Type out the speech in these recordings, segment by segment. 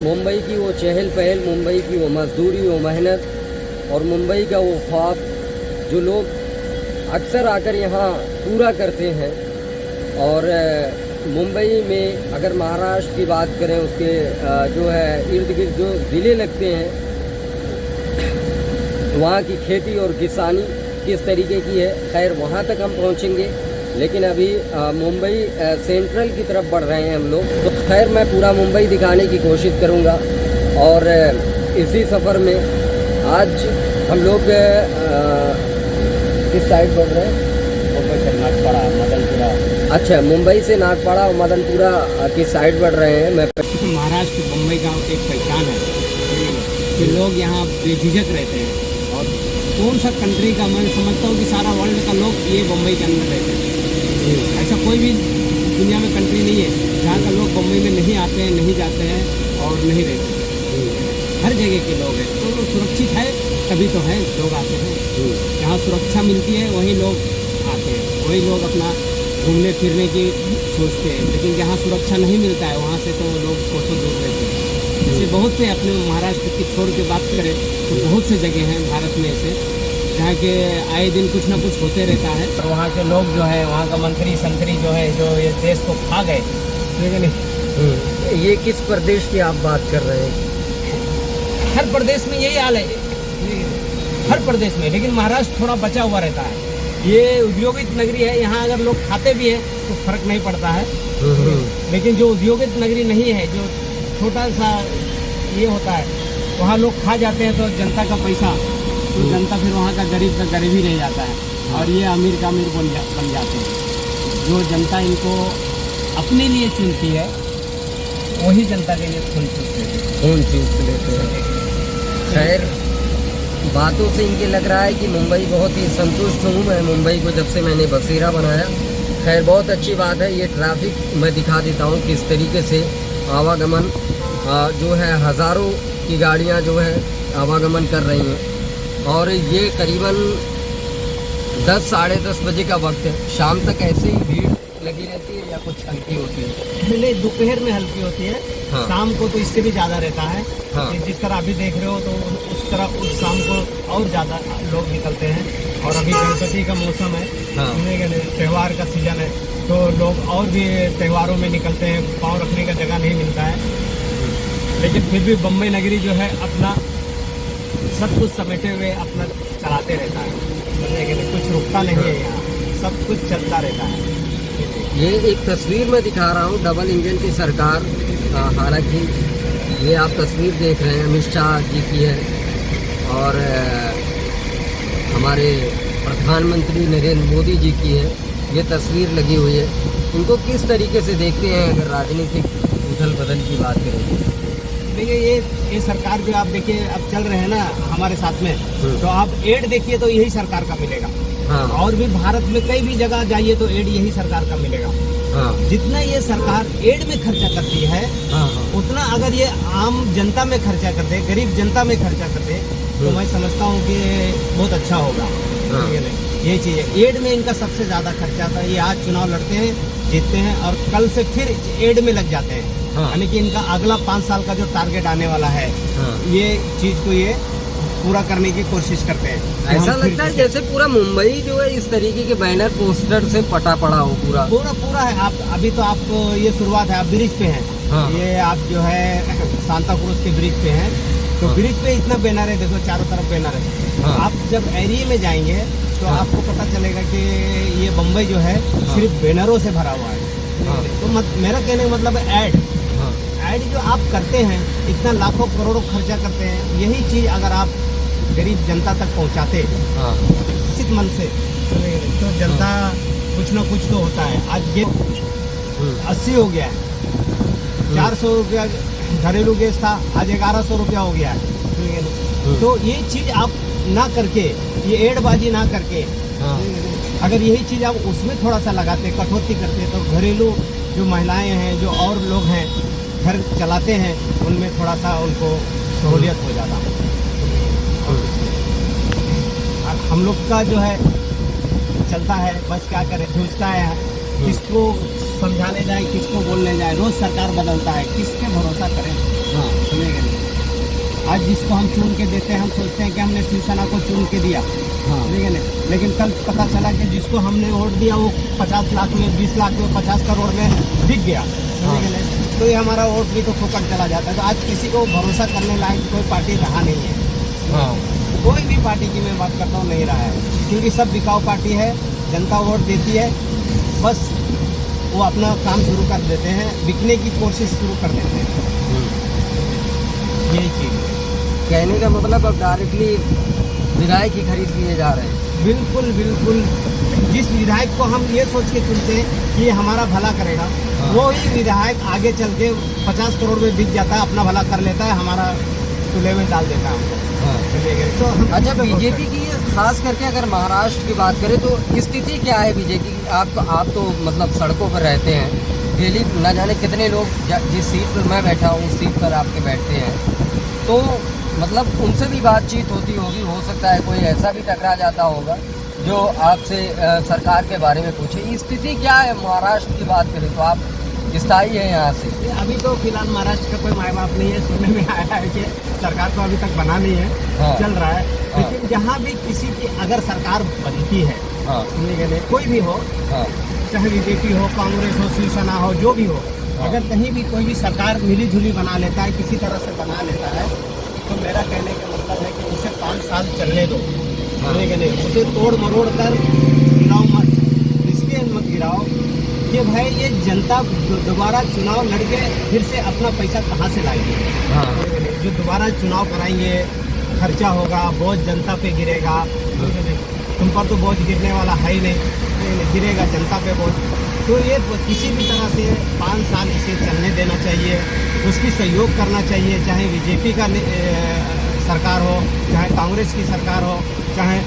मुंबई की वो चहल पहल, मुंबई की वो मजदूरी, वो मेहनत और मुंबई का वो ख्वाब जो लोग अक्सर आकर यहाँ पूरा करते हैं। और मुंबई में अगर महाराष्ट्र की बात करें, उसके जो है इर्द गिर्द जो ज़िले लगते हैं, वहाँ की खेती और किसानी किस तरीके की है, खैर वहाँ तक हम पहुँचेंगे। लेकिन अभी मुंबई सेंट्रल की तरफ बढ़ रहे हैं हम लोग। तो खैर मैं पूरा मुंबई दिखाने की कोशिश करूँगा। और इसी सफ़र में आज हम लोग किस साइड बढ़ रहे हैं? मुंबई से नागपाड़ा, मदनपुरा। अच्छा, मुंबई से नागपाड़ा और मदनपुरा की साइड बढ़ रहे हैं। मैं महाराष्ट्र मुंबई का एक पहचान है कि लोग यहाँ बेझिझक रहते हैं। और कौन सा कंट्री का, मैं समझता हूँ कि सारा वर्ल्ड का लोग ये मुंबई के अंदर रहते हैं। ऐसा कोई भी दुनिया में कंट्री नहीं है जहाँ का लोग मुंबई में नहीं आते हैं, नहीं जाते हैं और नहीं रहते हैं। हर जगह के लोग हैं, तो सुरक्षित है तभी तो है लोग आते हैं। जहाँ सुरक्षा मिलती है वहीं लोग आते हैं, वही लोग अपना घूमने फिरने की सोचते हैं। लेकिन जहाँ सुरक्षा नहीं मिलता है वहाँ से तो लोग कोसों दूर रहते हैं। जैसे बहुत से अपने महाराष्ट्र की छोड़ के बात करें तो बहुत से जगह हैं भारत में ऐसे जहाँ के आए दिन कुछ ना कुछ होते रहता है। और वहाँ के लोग जो है, वहाँ का मंत्री संतरी जो है, जो ये देश को खा गए, ठीक है नहीं। ये किस प्रदेश की आप बात कर रहे हैं? हर प्रदेश में यही हाल है, हर प्रदेश में। लेकिन महाराष्ट्र थोड़ा बचा हुआ रहता है। ये औद्योगिक नगरी है, यहाँ अगर लोग खाते भी हैं तो फर्क नहीं पड़ता है। लेकिन जो औद्योगिक नगरी नहीं है, जो छोटा सा ये होता है, वहाँ लोग खा जाते हैं तो जनता का पैसा, तो जनता फिर वहाँ का गरीब ही रह जाता है। और ये अमीर का अमीर बन जाते हैं। जो जनता इनको अपने लिए चुनती है वही जनता के लिए खून चूस लेते हैं। खैर बातों से इनके लग रहा है कि मुंबई बहुत ही संतुष्ट हूँ मैं मुंबई को जब से मैंने बसेरा बनाया। खैर बहुत अच्छी बात है। ये ट्रैफिक मैं दिखा देता हूँ किस तरीके से आवागमन जो है, हज़ारों की गाड़ियाँ जो है आवागमन कर रही हैं। और ये करीबन 10 साढ़े 10 बजे का वक्त है। शाम तक ऐसे ही भीड़ लगी रहती है या कुछ हल्की होती है? पहले दोपहर में हल्की होती है। हाँ। शाम को तो इससे भी ज़्यादा रहता है। हाँ। जिस तरह अभी देख रहे हो तो उस तरह उस शाम को और ज़्यादा लोग निकलते हैं। और अभी गणपति का मौसम है, हाँ। त्यौहार का सीजन है, तो लोग और भी त्योहारों में निकलते हैं। पाँव रखने का जगह नहीं मिलता है। लेकिन फिर भी बम्बई नगरी जो है अपना सब कुछ समेटे हुए अपना चलाते रहता है। लेकिन कुछ रुकता नहीं है यहाँ, सब कुछ चलता रहता है। ये एक तस्वीर मैं दिखा रहा हूँ डबल इंजन की सरकार। हालांकि ये आप तस्वीर देख रहे हैं अमित शाह जी की है और हमारे प्रधानमंत्री नरेंद्र मोदी जी की है। ये तस्वीर लगी हुई है। इनको किस तरीके से देखते हैं अगर राजनीतिक उथल बदल की बात करें? देखिए ये सरकार जो आप देखिए अब चल रहे हैं ना हमारे साथ में, तो आप एड देखिए तो यही सरकार का मिलेगा। हाँ। और भी भारत में कई भी जगह जाइए तो एड यही सरकार का मिलेगा। हाँ। जितना ये सरकार एड में खर्चा करती है, हाँ। उतना अगर ये आम जनता में खर्चा करते, गरीब जनता में खर्चा करते, तो मैं समझता हूँ कि बहुत अच्छा होगा। हाँ। ये चीज़ है, एड में इनका सबसे ज्यादा खर्चा था। ये आज चुनाव लड़ते हैं, जीतते हैं और कल से फिर एड में लग जाते हैं। हाँ। यानी कि इनका अगला 5 साल का जो टारगेट आने वाला है, हाँ। ये चीज को ये पूरा करने की कोशिश करते हैं। ऐसा लगता है जैसे पूरा मुंबई जो है इस तरीके के बैनर पोस्टर से पटा पड़ा हो पूरा पूरा है। आप अभी तो आप ये शुरुआत है, आप ब्रिज पे हैं। हाँ। ये आप जो है सांता क्रूज के ब्रिज पे हैं, तो हाँ। ब्रिज पे इतना बैनर है, देखो चारों तरफ बैनर है। हाँ। आप जब एरिया में जाएंगे तो हाँ। आपको पता चलेगा कि ये बम्बई जो है सिर्फ बैनरों से भरा हुआ है। हाँ। तो मेरा कहने का मतलब ऐड जो आप करते हैं, इतना लाखों करोड़ों खर्चा करते हैं, यही चीज अगर आप गरीब जनता तक पहुंचाते निश्चित मन से, तो जनता कुछ ना कुछ तो होता है। आज ये 80 हो गया है, 400 रुपया घरेलू गैस था, आज 1100 रुपया हो गया है। तो ये चीज आप ना करके, ये एडबाजी ना करके, अगर यही चीज आप उसमें थोड़ा सा लगाते, कटौती करते, तो घरेलू जो महिलाएं हैं, जो और लोग हैं घर चलाते हैं, उनमें थोड़ा सा उनको सहूलियत हो जाता है। हम लोग का जो है चलता है, बस क्या करें, जूझता है। किसको समझाने जाए, किसको बोलने जाए, रोज सरकार बदलता है, किसके भरोसा करें। हाँ, सुनेगा नहीं। आज जिसको हम चुन के देते हैं, हम सोचते हैं कि हमने शिवसेना को चुन के दिया, हाँ ठीक है ना, लेकिन कल पता चला कि जिसको हमने वोट दिया वो 50 लाख में, 20 लाख में, 50 करोड़ में बिक गया, हाँ। ठीक है ना, तो ये हमारा वोट भी तो फुकट चला जाता है। तो आज किसी को भरोसा करने लायक कोई पार्टी रहा नहीं है, हाँ कोई भी पार्टी की मैं बात करता हूँ नहीं रहा है, क्योंकि सब बिकाऊ पार्टी है। जनता वोट देती है, बस वो अपना काम शुरू कर देते हैं, बिकने की कोशिश शुरू कर देते हैं, यही चीज़ है। कहने का मतलब अब डायरेक्टली विधायक ही खरीद लिए जा रहे हैं। बिल्कुल बिल्कुल, जिस विधायक को हम ये सोच के चुनते हैं कि ये हमारा भला करेगा, हाँ। वो ही विधायक आगे चल के 50 करोड़ में बिक जाता है, अपना भला कर लेता है, हमारा चूल्हे में डाल देता है हमको। हाँ। तो हम अच्छा, बीजेपी की खास करके अगर महाराष्ट्र की बात करें तो स्थिति क्या है बीजेपी की? आप तो मतलब सड़कों पर रहते हैं डेली, न जाने कितने लोग जिस सीट पर मैं बैठा हूँ उस सीट पर आपके बैठते हैं, तो मतलब उनसे भी बातचीत होती होगी, हो सकता है कोई ऐसा भी टकरा जाता होगा जो आपसे सरकार के बारे में पूछे। स्थिति क्या है महाराष्ट्र की बात करें तो? आप स्थायी है यहाँ से? अभी तो फिलहाल महाराष्ट्र का कोई माय बाप नहीं है, सुनने में आया है कि सरकार तो अभी तक बना नहीं है, हाँ। चल रहा है, हाँ। लेकिन जहाँ भी किसी की अगर सरकार बनती है, हाँ सुनने के लिए कोई भी हो, हाँ चाहे बीजेपी हो, कांग्रेस हो, शिवसेना हो, जो भी हो, हाँ। अगर कहीं भी कोई भी सरकार मिली जुली बना लेता है, किसी तरह से बना लेता है, तो मेरा कहने का मतलब है कि उसे 5 साल चलने दो, सुनने के लिए उसे तोड़ मरोड़ कर गिराओ मत, इसलिए मत गिराओ कि भाई ये जनता दोबारा चुनाव लड़के फिर से अपना पैसा कहाँ से लाएगी। हाँ जो दोबारा चुनाव कराएंगे, खर्चा होगा, बोझ जनता पे गिरेगा, तुम पर तो बोझ गिरने वाला है ही नहीं, गिरेगा जनता पे बोझ। तो ये किसी भी तरह से 5 साल इसे चलने देना चाहिए, उसकी सहयोग करना चाहिए, चाहे बीजेपी का सरकार हो, चाहे कांग्रेस की सरकार हो, चाहे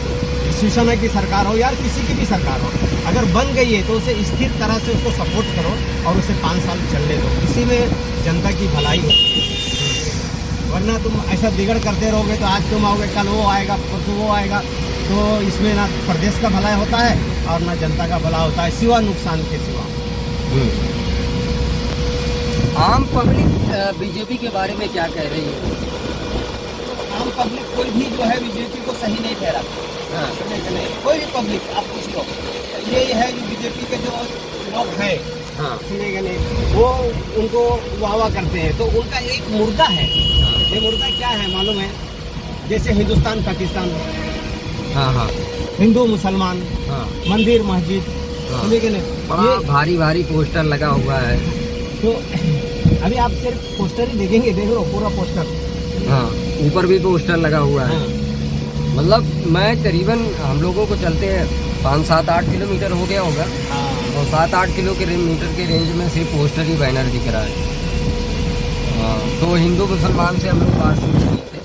शिवसेना की सरकार हो, या किसी की भी सरकार हो, अगर बन गई है तो उसे स्थिर तरह से उसको सपोर्ट करो और उसे 5 साल चलने दो, इसी में जनता की भलाई हो। वरना तुम ऐसा बिगड़ करते रहोगे तो आज तुम आओगे, कल वो आएगा, परसों वो आएगा, तो इसमें ना प्रदेश का भला होता है और ना जनता का भला होता है, सिवा नुकसान के सिवा। आम पब्लिक बीजेपी के बारे में क्या कह रही है? आम पब्लिक कोई भी जो है बीजेपी को सही नहीं ठहरा, हाँ कोई भी पब्लिक आप पूछ लो, ये है जो बीजेपी के जो लोग हैं, हाँ सुनेगा नहीं, वो उनको वाह करते हैं, तो उनका एक मुर्दा है। ये मुर्दा क्या है मालूम है? जैसे हिंदुस्तान पाकिस्तान, हाँ हाँ हिंदू मुसलमान, हाँ मंदिर मस्जिद, हाँ। सुनेगा नहीं, बड़ा भारी भारी पोस्टर लगा हुआ है। तो अभी आप सिर्फ पोस्टर ही देखेंगे, देख लो पूरा पोस्टर, हाँ ऊपर भी पोस्टर लगा हुआ है। हाँ। मतलब मैं करीबन हम लोगों को चलते हैं 5-7-8 किलोमीटर हो गया होगा, और 7-8 किलोमीटर के रेंज में सिर्फ पोस्टर ही बैनर दिख रहा है। हाँ, तो हिंदू मुसलमान से हम लोग बात शुरू किए थे,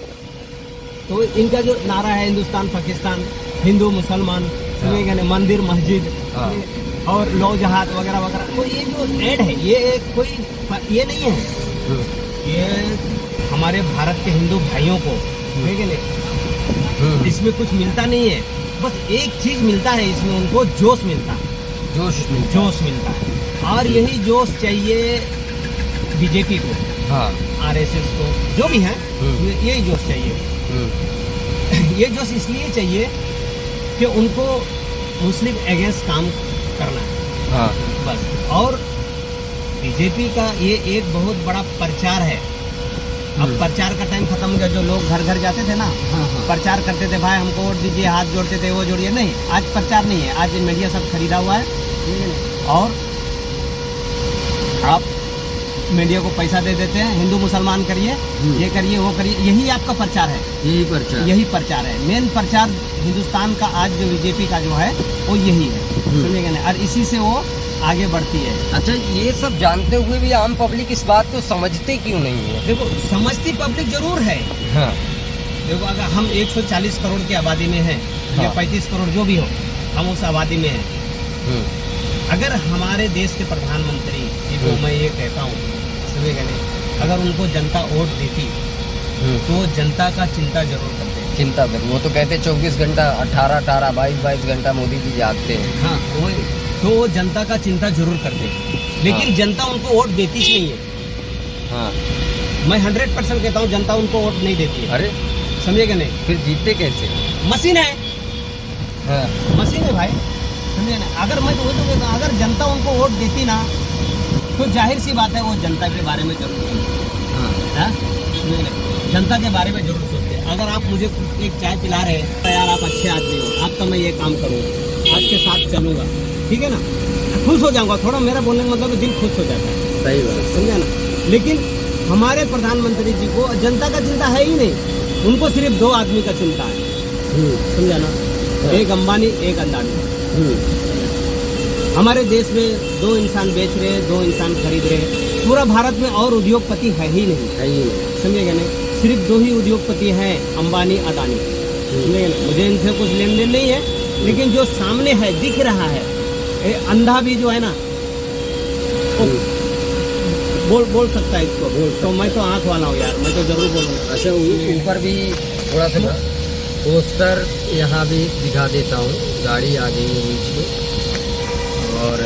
तो इनका जो नारा है हिंदुस्तान पाकिस्तान, हिंदू मुसलमान, सुनेगा नहीं, मंदिर मस्जिद, हाँ। और लौ जहाज वगैरह वगैरह, तो ये जो ऐड है ये कोई ये नहीं है, ये हमारे भारत के हिंदू भाइयों को, ठीक है नहीं, इसमें कुछ मिलता नहीं है, बस एक चीज मिलता है इसमें, उनको जोश मिलता है, जोश मिलता है, और यही जोश चाहिए बीजेपी को, हाँ आरएसएस को, जो भी है, यही जोश चाहिए। ये जोश इसलिए चाहिए कि उनको मुस्लिम अगेंस्ट काम करना है, हाँ बस। और बीजेपी का ये एक बहुत बड़ा प्रचार है। अब प्रचार का टाइम खत्म हो गया, जो लोग घर घर जाते थे ना, प्रचार करते थे, भाई हमको वोट दीजिए, हाथ जोड़ते थे, वो जोड़िए, नहीं, आज प्रचार नहीं है, आज मीडिया सब खरीदा हुआ है, और आप मीडिया को पैसा दे देते हैं, हिंदू मुसलमान करिए, ये करिए, वो करिए, यही आपका प्रचार है, यही प्रचार है। मेन प्रचार हिंदुस्तान का आज जो बीजेपी का जो है वो यही है, सुनिएगा ना, और इसी से वो आगे बढ़ती है। अच्छा, ये सब जानते हुए भी आम पब्लिक इस बात को समझते क्यों नहीं है? देखो, समझती पब्लिक जरूर है। हाँ। देखो, अगर हम 140 करोड़ की आबादी में हैं, या 35 करोड़ जो भी हो, हम उस आबादी में हैं, अगर हमारे देश के प्रधानमंत्री जी को मैं ये कहता हूँ, सुनिएगा नहीं, अगर उनको जनता वोट देती तो जनता का चिंता जरूर करते हैं। चिंता करो, वो तो कहते 24 घंटा 18, 22 घंटा मोदी जी जागते हैं। हाँ, तो वो जनता का चिंता जरूर करते हैं, लेकिन जनता उनको वोट देती ही नहीं है। हाँ। मैं 100% कहता हूँ जनता उनको वोट नहीं देती है, अरे समझे कि नहीं? फिर जीतते कैसे? मशीन है, हाँ मशीन है भाई, समझे ना? अगर मैं तो वो तो कहता हूँ, अगर जनता उनको वोट देती ना तो जाहिर सी बात है वो जनता के बारे में जरूर सोचते हाँ हैं, समझे ना? जनता के बारे में जरूर सोचते हैं। अगर आप मुझे एक चाय पिला रहे हैं तो यार आप अच्छे आदमी हो, आपका मैं ये काम करूँगा, आपके साथ चलूँगा, ठीक है ना, खुश हो जाऊँगा। थोड़ा मेरा बोलने का मतलब दिल खुश हो जाता है, सही बात। समझा ना? लेकिन हमारे प्रधानमंत्री जी को जनता का चिंता है ही नहीं, उनको सिर्फ 2 आदमी का चिंता है, समझा ना? एक अंबानी, एक अदानी। हमारे देश में 2 इंसान बेच रहे हैं, 2 इंसान खरीद रहे हैं। पूरा भारत में और उद्योगपति है ही नहीं, समझेगा नहीं? सिर्फ 2 ही उद्योगपति हैं, अंबानी, अदानी, समझेगा नहीं? मुझे इनसे कुछ लेन देन नहीं है, लेकिन जो सामने है दिख रहा है, अंधा भी जो है ना वो बोल सकता है इसको, तो मैं तो आँख वाला हूँ यार, मैं तो जरूर बोलूँगा। अच्छा ऊपर भी थोड़ा सा ना पोस्टर यहाँ भी दिखा देता हूँ, गाड़ी आ गई है बीच में और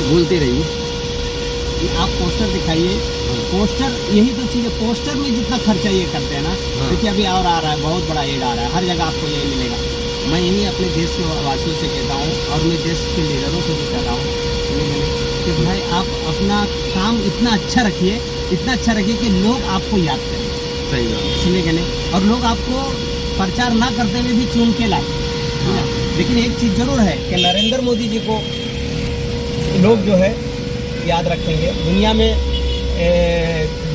बोलते रहिए। आप पोस्टर दिखाइए, पोस्टर यही तो चीज़ है, पोस्टर में जितना खर्चा ये करते हैं ना, देखिए अभी और आ रहा है, बहुत बड़ा एड आ रहा है, हर जगह आपको यही मिलेगा। मैं यही अपने देश के वासियों से कहता हूँ और मैं देश के लीडरों से भी कहता हूँ कि भाई आप अपना काम इतना अच्छा रखिए, इतना अच्छा रखिए कि लोग आपको याद करें, सही बात। समझे नहीं? और लोग आपको प्रचार ना करते हुए भी चुन के लाए। लेकिन एक चीज़ जरूर है कि नरेंद्र मोदी जी को लोग जो है याद रखेंगे। दुनिया में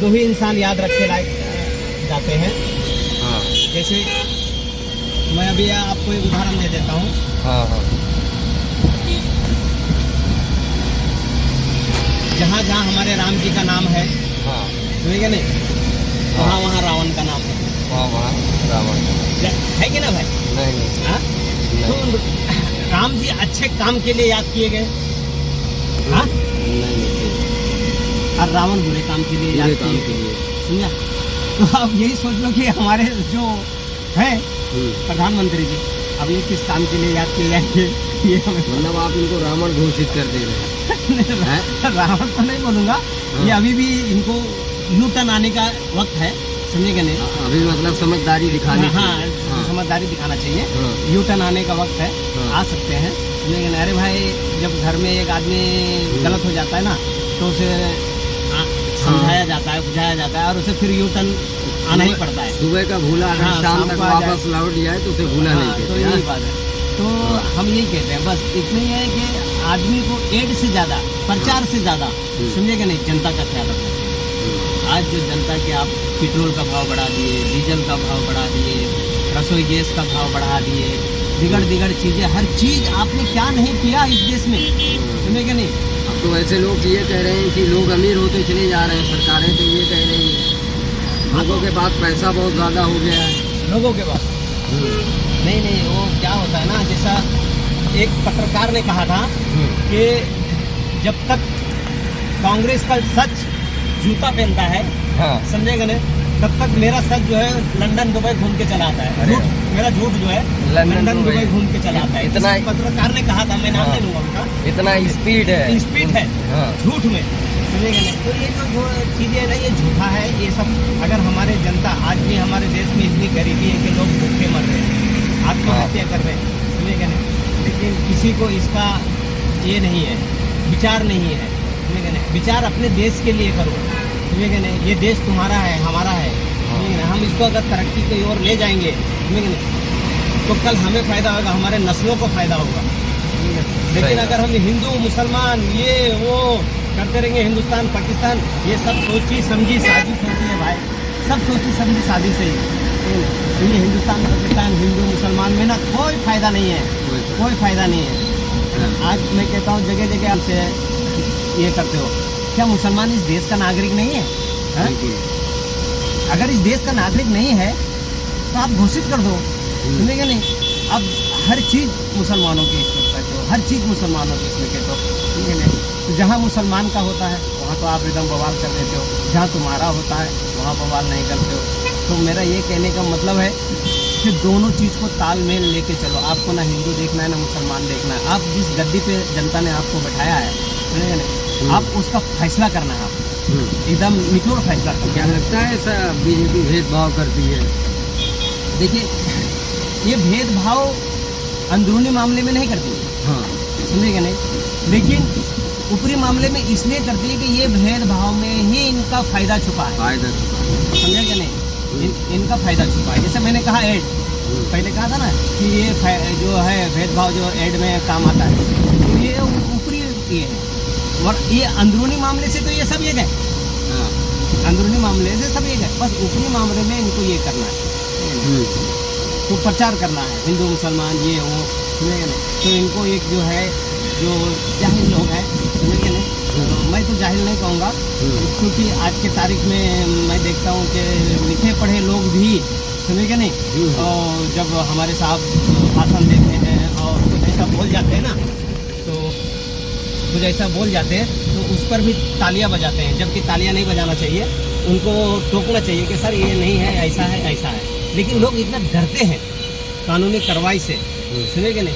2 ही इंसान याद रखे लायक जाते हैं। हाँ जैसे मैं अभी आपको एक उदाहरण दे देता हूँ। हाँ हाँ जहाँ जहाँ हमारे राम जी का नाम है, हाँ समझे नहीं, वहाँ वहाँ रावण का नाम है। वहाँ रावण है कि ना भाई? नहीं हाँ? तो राम जी अच्छे काम के लिए याद किए गए, हाँ? और रावण बुरे काम के लिए याद किए गए, समझा? तो आप यही सोच लो कि हमारे जो है प्रधानमंत्री जी, अब ये किस काम के लिए याद किए जाएंगे, ये हमें मतलब आप इनको रावण घोषित कर दे रहे हैं? रावण तो नहीं बोलूँगा, ये अभी भी इनको यू टर्न आने का वक्त है, समझेगा नहीं? अभी मतलब समझदारी दिखानी। हाँ, समझदारी दिखाना चाहिए। यू टर्न आने का वक्त है, आ सकते हैं, समझेगा नहीं? अरे भाई जब घर में एक आदमी गलत हो जाता है ना तो उसे समझाया जाता है, बुझाया जाता है और उसे फिर यू टर्न आना ही पड़ता है। सुबह का भूला अगर शाम तक वापस लौट जाए तो उसे भूला नहीं कहते। तो यही बात है। तो हम यही कहते हैं, बस इतना ही है कि आदमी को एड से ज़्यादा, प्रचार से ज़्यादा, समझेगा नहीं, जनता का ख्याल रखना चाहिए। आज जो जनता के आप पेट्रोल का भाव बढ़ा दिए, डीजल का भाव बढ़ा दिए, रसोई गैस का भाव बढ़ा दिए, दिगड़ चीज़ें, हर चीज़ आपने क्या नहीं किया इस देश में, समझेगा नहीं? अब तो ऐसे लोग ये कह रहे हैं कि लोग अमीर होते चले जा रहे हैं, सरकारें तो ये कह रही हैं लोगों के पास पैसा बहुत ज़्यादा हो गया है। लोगों के पास नहीं, वो क्या होता है ना, जैसा एक पत्रकार ने कहा था कि जब तक कांग्रेस का सच जूता पहनता है, हाँ समझेगा नहीं, तब तक मेरा सच जो है लंदन दुबई घूम के चला आता है। झूठ, मेरा झूठ जो है लंदन दुबई घूम के चला आता है। इतना पत्रकार ने कहा था, मैं नाम नहीं लूंगा उनका, इतना स्पीड है झूठ में, समझेगा नहीं? तो ये जो चीज़ें है ना, ये झूठा है। ये सब अगर हमारे जनता, आज भी हमारे देश में इतनी गरीबी है कि लोग भूखे मर रहे हैं, आत्महत्या कर रहे हैं, समझेगा नहीं? लेकिन किसी को इसका ये नहीं है, विचार नहीं है, समझेगा नहीं? विचार अपने देश के लिए करो, समझेगा नहीं? ये देश तुम्हारा है, हमारा है, समझेगा नहीं? हम इसको अगर तरक्की की ओर ले जाएंगे, समझेगा नहीं, तो कल हमें फ़ायदा होगा, हमारे नस्लों को फ़ायदा होगा। लेकिन अगर हम हिंदू मुसलमान ये वो करते रहेंगे, हिंदुस्तान पाकिस्तान, ये सब सोची समझी साजिश होती है भाई, सब सोची समझी साजिश है। तो ये हिंदुस्तान पाकिस्तान, हिंदू मुसलमान में ना कोई फ़ायदा नहीं है, कोई फ़ायदा नहीं है। आज मैं कहता हूँ जगह जगह आपसे ये करते हो, क्या मुसलमान इस देश का नागरिक नहीं है? अगर इस देश का नागरिक नहीं है तो आप घोषित कर दो, सुनेगा नहीं? अब हर चीज़ मुसलमानों की इसमें कहते हो, हर चीज़ मुसलमानों की इसमें कहते हो, ठीक है नहीं? तो जहाँ मुसलमान का होता है वहाँ तो आप एकदम बवाल कर देते हो, जहाँ तुम्हारा होता है वहाँ बवाल नहीं करते हो। तो मेरा ये कहने का मतलब है कि दोनों चीज़ को तालमेल लेके चलो। आपको ना हिंदू देखना है ना मुसलमान देखना है। आप जिस गद्दी पे जनता ने आपको बैठाया है, समझे नहीं? आप उसका फैसला करना है आपको। एकदम निचोड़ फैसला करती क्या लगता है ऐसा बीजेपी भेदभाव करती है? है। देखिए, ये भेदभाव अंदरूनी मामले में नहीं करती, हाँ, समझेगा नहीं, लेकिन ऊपरी मामले में इसलिए करती है कि ये भेदभाव में ही इनका फायदा छुपा है, फायदा समझा क्या नहीं, इनका फायदा छुपा है। जैसे मैंने कहा एड, पहले कहा था ना कि ये जो है भेदभाव जो एड में काम आता है, तो ये ऊपरी ये है, और ये अंदरूनी मामले से तो ये सब एक है, हाँ, अंदरूनी मामले से सब एक है, बस ऊपरी मामले में इनको ये करना है, तो प्रचार करना है, हिंदू मुसलमान ये वो, समझेगा नहीं, तो इनको एक जो है जो जाहिल लोग हैं, समझेगा नहीं, मैं तो जाहिल नहीं कहूँगा, क्योंकि आज के तारीख में मैं देखता हूँ कि लिखे पढ़े लोग भी, समझेगा नहीं, और जब हमारे साहब भाषण देते हैं और कुछ ऐसा बोल जाते हैं ना, तो कुछ ऐसा बोल जाते हैं तो उस पर भी तालियां बजाते हैं, जबकि तालियां नहीं बजाना चाहिए, उनको टोकना चाहिए कि सर ये नहीं है, ऐसा है, ऐसा है। लेकिन लोग इतना डरते हैं कानूनी कार्रवाई से, सुनेंगे नहीं,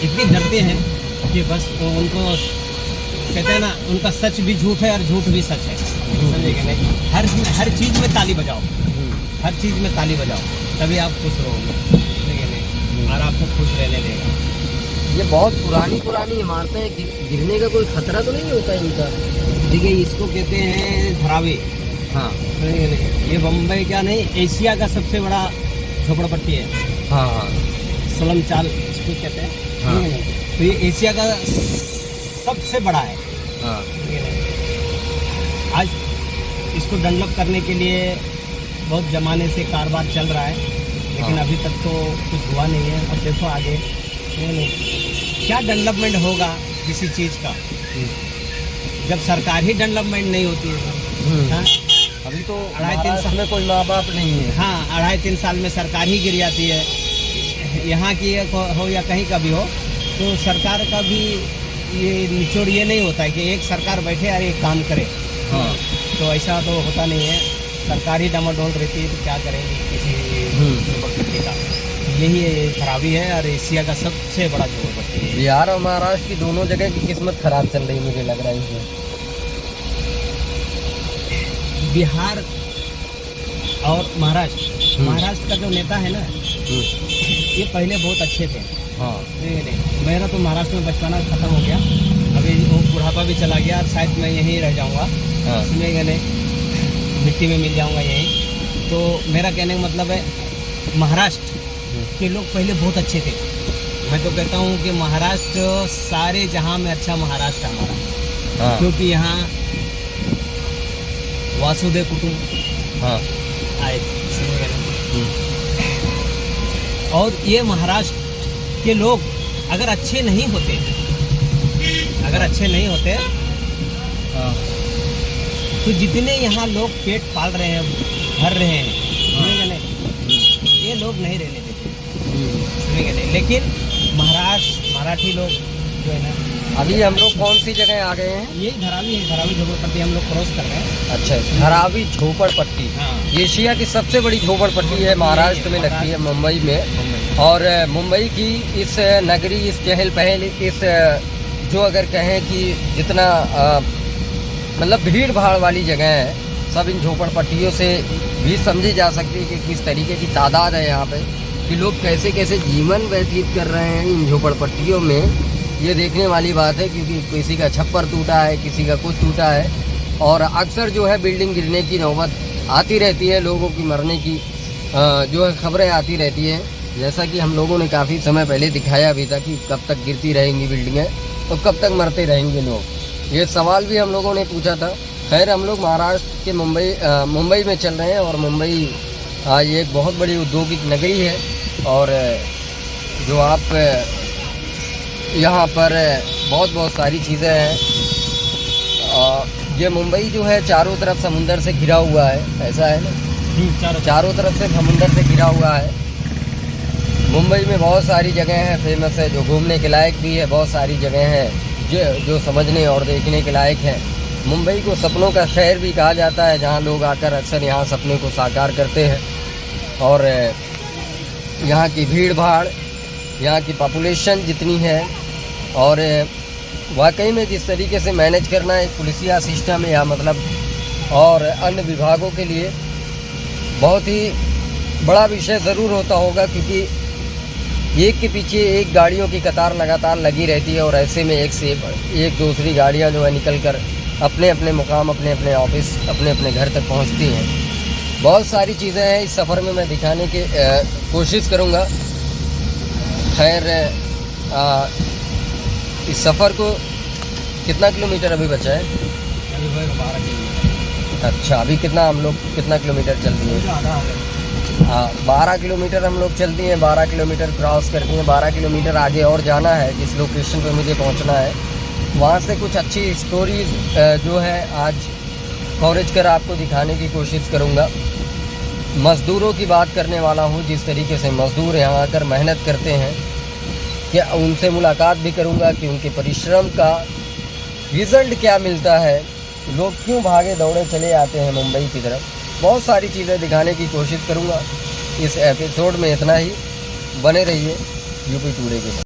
इतने डरते हैं कि बस उनको कहते हैं ना, उनका सच भी झूठ है और झूठ भी सच है, समझेंगे नहीं, हर चीज़ में ताली बजाओ, हर चीज़ में ताली बजाओ, तभी आप खुश रहोगे, समझेंगे नहीं, और आपको खुश रहने देगा। ये बहुत पुरानी इमारतें हैं, गिरने का कोई खतरा तो नहीं होता इनका? देखिए, इसको कहते हैं धरावी, हाँ, समझेंगे नहीं, ये बम्बई का नहीं, एशिया का सबसे बड़ा झोपड़पट्टी है, हाँ, हाँ, स्लम चाल इसको कहते हैं, हाँ। समझेंगे नहीं, तो ये एशिया का सबसे बड़ा है, हाँ, समझेंगे नहीं। आज इसको डेवलप करने के लिए बहुत ज़माने से कारोबार चल रहा है, लेकिन हाँ। अभी तक तो कुछ हुआ नहीं है। अब देखो आगे क्या डेवलपमेंट होगा किसी चीज़ का, जब सरकार ही डेवलपमेंट नहीं होती है। हाँ? अभी तो 2.5-3 साल में कोई माँ बाप नहीं है। हाँ, 2.5-3 साल में सरकार ही गिर जाती है, यहाँ की हो या कहीं का भी हो, तो सरकार का भी ये निचोड़ ये नहीं होता है कि एक सरकार बैठे और एक काम करे, हाँ, तो ऐसा तो होता नहीं है, सरकार ही डामाडोल रहती है, तो क्या करेंगे किसी झोपड़पट्टी का। यही खराबी है, और एशिया का सबसे बड़ा झोपड़पट्टी है। बिहार और महाराष्ट्र की दोनों जगह की किस्मत खराब चल रही मुझे लग रहा है इसमें। बिहार और महाराष्ट्र का जो नेता है ना, ये पहले बहुत अच्छे थे, हाँ, नहीं, मेरा तो महाराष्ट्र में बचपना खत्म हो गया, अभी वो बुढ़ापा भी चला गया, और शायद मैं यहीं रह जाऊंगा, हाँ, सुनेगा नहीं, मिट्टी में मिल जाऊंगा यहीं। तो मेरा कहने का मतलब है, महाराष्ट्र के लोग पहले बहुत अच्छे थे। मैं तो कहता हूँ कि महाराष्ट्र सारे जहां में अच्छा महाराष्ट्र हमारा, हाँ, क्योंकि यहाँ वासुदेव कुटुंब हाँ, आए, सुनेगा नहीं। और ये महाराष्ट्र के लोग अगर अच्छे नहीं होते, हाँ, तो जितने यहाँ लोग पेट पाल रहे हैं, भर रहे हैं, समझेंगे नहीं, ये लोग नहीं रहने देते, समझेंगे नहीं। लेकिन मराठी लोग जो है ना, अभी हम लोग कौन सी जगह आ गए हैं? ये धरावी झोपड़पट्टी हम लोग क्रॉस कर रहे हैं। अच्छा, धरावी झोपड़पट्टी हाँ, एशिया की सबसे बड़ी झोपड़पट्टी है, महाराष्ट्र में लगती है, मुंबई में। और मुंबई की इस नगरी, इस चहल पहल, इस जो अगर कहें कि जितना मतलब भीड़ भाड़ वाली जगह है, सब इन झोपड़पट्टियों से भी समझी जा सकती है कि किस तरीके की तादाद है यहाँ पे, कि लोग कैसे कैसे जीवन व्यतीत कर रहे हैं इन झोपड़पट्टियों में। ये देखने वाली बात है, क्योंकि किसी का छप्पर टूटा है, किसी का कुछ टूटा है, और अक्सर जो है बिल्डिंग गिरने की नौबत आती रहती है, लोगों की मरने की जो है खबरें आती रहती हैं। जैसा कि हम लोगों ने काफ़ी समय पहले दिखाया भी था कि कब तक गिरती रहेंगी बिल्डिंगें, तो कब तक मरते रहेंगे लोग। ये सवाल भी हम लोगों ने पूछा था। खैर, हम लोग महाराष्ट्र के मुंबई में चल रहे हैं, और मुंबई ये एक बहुत बड़ी औद्योगिक नगरी है, और जो आप यहाँ पर बहुत सारी चीज़ें हैं। ये मुंबई जो है चारों तरफ समुंदर से घिरा हुआ है, ऐसा है ना, चारों तरफ से समुंदर से घिरा हुआ है। मुंबई में बहुत सारी जगह हैं फेमस है, जो घूमने के लायक भी है, बहुत सारी जगह हैं जो समझने और देखने के लायक हैं। मुंबई को सपनों का शहर भी कहा जाता है, जहाँ लोग आकर अक्सर यहाँ सपने को साकार करते हैं। और यहाँ की भीड़ भाड़, यहाँ की पॉपुलेशन जितनी है, और वाकई में जिस तरीके से मैनेज करना है पुलिसिया सिस्टम, या मतलब और अन्य विभागों के लिए बहुत ही बड़ा विषय ज़रूर होता होगा, क्योंकि एक के पीछे एक गाड़ियों की कतार लगातार लगी रहती है और ऐसे में एक से एक दूसरी गाड़ियां जो है निकल कर अपने अपने मुकाम, अपने अपने ऑफिस, अपने अपने घर तक पहुंचती हैं। बहुत सारी चीज़ें हैं इस सफ़र में मैं दिखाने की कोशिश करूंगा। खैर इस सफ़र को कितना किलोमीटर अभी बचा है? अभी 12 किलोमीटर। अच्छा, अभी कितना हम लोग कितना किलोमीटर चल दिए? हाँ, 12 किलोमीटर हम लोग चलती हैं, 12 किलोमीटर क्रॉस करती हैं, 12 किलोमीटर आगे और जाना है। जिस लोकेशन पे मुझे पहुंचना है वहाँ से कुछ अच्छी स्टोरीज जो है आज कवरेज कर आपको दिखाने की कोशिश करूँगा। मज़दूरों की बात करने वाला हूँ, जिस तरीके से मज़दूर यहाँ आकर मेहनत करते हैं, क्या उनसे मुलाकात भी करूँगा कि उनके परिश्रम का रिज़ल्ट क्या मिलता है, लोग क्यों भागे दौड़े चले आते हैं मुंबई की तरफ। बहुत सारी चीज़ें दिखाने की कोशिश करूँगा। इस एपिसोड में इतना ही, बने रहिए यूपी टुडे के साथ।